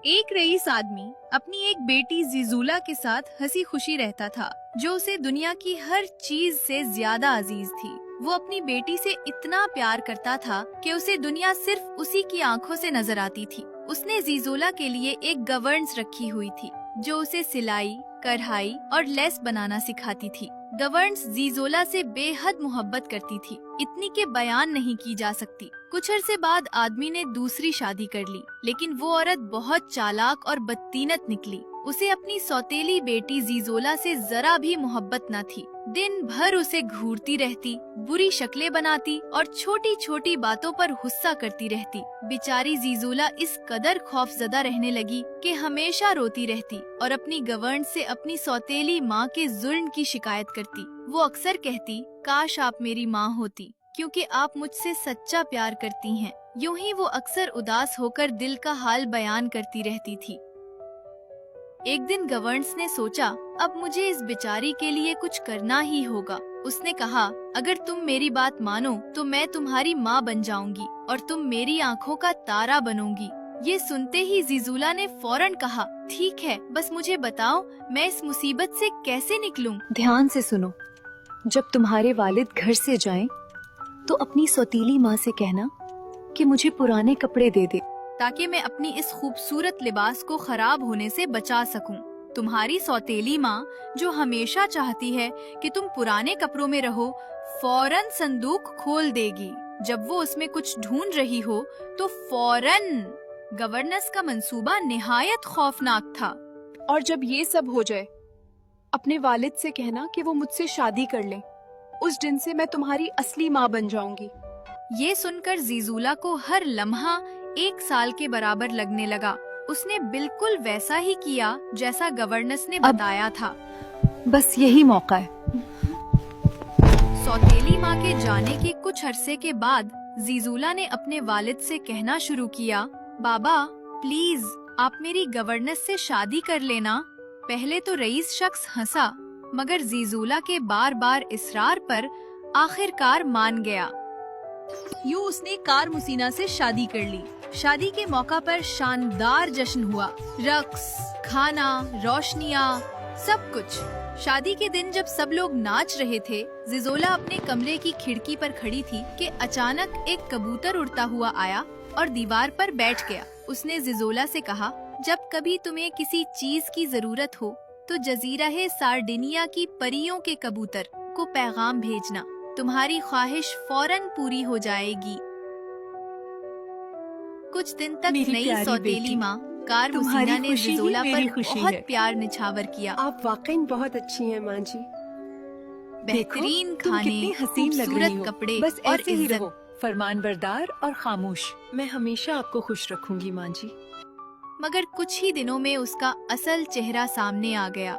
एक रईस आदमी अपनी एक बेटी जीजूला के साथ हंसी खुशी रहता था, जो उसे दुनिया की हर चीज से ज्यादा अजीज थी। वो अपनी बेटी से इतना प्यार करता था कि उसे दुनिया सिर्फ उसी की आंखों से नजर आती थी। उसने जीजोला के लिए एक गवर्न्स रखी हुई थी, जो उसे सिलाई, कढ़ाई और लेस बनाना सिखाती थी। गवर्न्स जीजोला से बेहद मोहब्बत करती थी, इतनी के बयान नहीं की जा सकती। कुछ अरसे बाद आदमी ने दूसरी शादी कर ली, लेकिन वो औरत बहुत चालाक और बदतीनत निकली। उसे अपनी सौतेली बेटी जीजोला से जरा भी मोहब्बत न थी। दिन भर उसे घूरती रहती, बुरी शक्लें बनाती और छोटी छोटी बातों पर गुस्सा करती रहती। बेचारी जीजोला इस कदर खौफजदा रहने लगी कि हमेशा रोती रहती और अपनी गवर्न से अपनी सौतेली माँ के जुल्म की शिकायत करती। वो अक्सर कहती, काश आप मेरी माँ होती, क्योंकि आप मुझसे सच्चा प्यार करती हैं। यूं ही वो अक्सर उदास होकर दिल का हाल बयान करती रहती थी। एक दिन गवर्न्स ने सोचा, अब मुझे इस बेचारी के लिए कुछ करना ही होगा। उसने कहा, अगर तुम मेरी बात मानो तो मैं तुम्हारी माँ बन जाऊंगी और तुम मेरी आंखों का तारा बनोगी। ये सुनते ही जीजूला ने फौरन कहा, ठीक है, बस मुझे बताओ मैं इस मुसीबत से कैसे निकलूं। ध्यान से सुनो, जब तुम्हारे वालिद घर से जाएं, तो अपनी सौतीली माँ से कहना कि मुझे पुराने कपड़े दे दे, ताकि मैं अपनी इस खूबसूरत लिबास को खराब होने से बचा सकूं। तुम्हारी सौतेली माँ, जो हमेशा चाहती है कि तुम पुराने कपड़ों में रहो, फौरन संदूक खोल देगी। जब वो उसमें कुछ ढूंढ रही हो तो फौरन। गवर्नेंस का मंसूबा निहायत खौफनाक था। और जब ये सब हो जाए, अपने वालिद से कहना कि वो मुझसे शादी कर लें। उस दिन से मैं तुम्हारी असली माँ बन जाऊंगी। ये सुनकर जीजूला को हर लम्हा 1 साल के बराबर लगने लगा। उसने बिल्कुल वैसा ही किया जैसा गवर्नेंस ने बताया था। बस यही मौका है। सौतेली माँ के जाने के कुछ अरसे के बाद जीजूला ने अपने वालिद से कहना शुरू किया, बाबा प्लीज आप मेरी गवर्नेंस से शादी कर लेना। पहले तो रईस शख्स हंसा, मगर जीजूला के बार बार इसरार पर आखिरकार मान गया। यूँ उसने कार मुसीना से शादी कर ली। शादी के मौका पर शानदार जश्न हुआ, रक्स, खाना, रोशनियाँ, सब कुछ। शादी के दिन जब सब लोग नाच रहे थे, जीजोला अपने कमरे की खिड़की पर खड़ी थी कि अचानक एक कबूतर उड़ता हुआ आया और दीवार पर बैठ गया। उसने जीजोला से कहा, जब कभी तुम्हें किसी चीज की जरूरत हो तो जजीरा सार्डिनिया की परियों के कबूतर को पैगाम भेजना, तुम्हारी ख्वाहिश फौरन पूरी हो जाएगी। कुछ दिन तक नई सौतेली माँ कार मुसीना ने जीजोला पर बहुत प्यार निछावर किया। आप वाकई बहुत अच्छी हैं माँ जी। बेहतरीन खाने, खूबसूरत कपड़े बस और ऐसे ही इज्जत। रहो, फरमानबरदार और खामोश। मैं हमेशा आपको खुश रखूंगी माँ जी। मगर कुछ ही दिनों में उसका असल चेहरा सामने आ गया।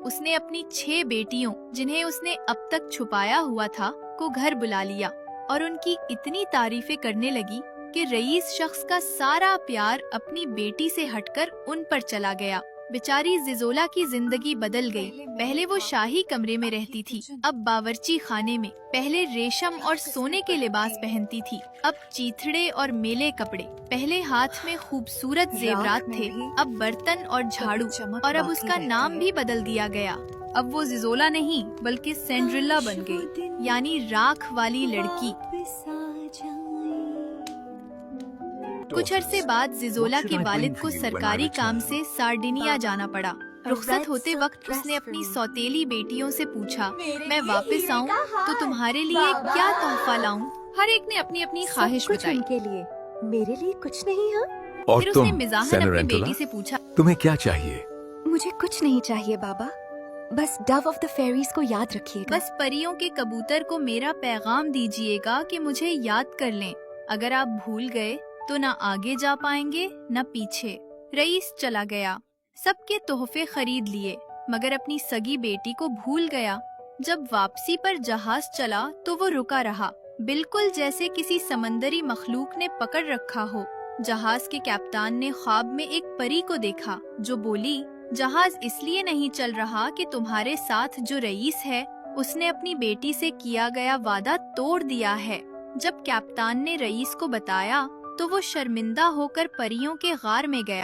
उसने अपनी 6 बेटियों, जिन्हें उसने अब तक छुपाया हुआ था, को घर बुला लिया और उनकी इतनी तारीफें करने लगी कि रईस शख्स का सारा प्यार अपनी बेटी से हटकर उन पर चला गया। बेचारी जीजोला की जिंदगी बदल गई। पहले वो शाही कमरे में रहती थी, अब बावर्ची खाने में। पहले रेशम और सोने के लिबास पहनती थी, अब चीथड़े और मेले कपड़े। पहले हाथ में खूबसूरत जेवरात थे, अब बर्तन और झाड़ू। और अब उसका नाम भी बदल दिया गया। अब वो जीजोला नहीं बल्कि सेंड्रिला बन गई, यानी राख वाली लड़की। कुछ अरसे बाद जीजोला के वालिद को सरकारी काम से सार्डिनिया जाना पड़ा। रुखसत होते वक्त उसने अपनी सौतेली बेटियों से पूछा, मैं वापस आऊं तो तुम्हारे लिए क्या तोहफा लाऊं? हर एक ने अपनी अपनी ख्वाहिश बताई। उनके लिए, मेरे लिए कुछ नहीं। हाँ, और फिर तुम उसने मिजाहन अपनी सेनोरेंटोला, बेटी से पूछा, तुम्हें क्या चाहिए? मुझे कुछ नहीं चाहिए बाबा, बस डव ऑफ द फेरीज को याद रखिएगा। बस परियों के कबूतर को मेरा पैगाम दीजिएगा कि मुझे याद कर लें। अगर आप भूल गए तो न आगे जा पाएंगे न पीछे। रईस चला गया, सबके तोहफे खरीद लिए, मगर अपनी सगी बेटी को भूल गया। जब वापसी पर जहाज चला तो वो रुका रहा, बिल्कुल जैसे किसी समंदरी मखलूक ने पकड़ रखा हो। जहाज के कप्तान ने ख्वाब में एक परी को देखा, जो बोली, जहाज इसलिए नहीं चल रहा कि तुम्हारे साथ जो रईस है उसने अपनी बेटी से किया गया वादा तोड़ दिया है। जब कप्तान ने रईस को बताया तो वो शर्मिंदा होकर परियों के गार में गया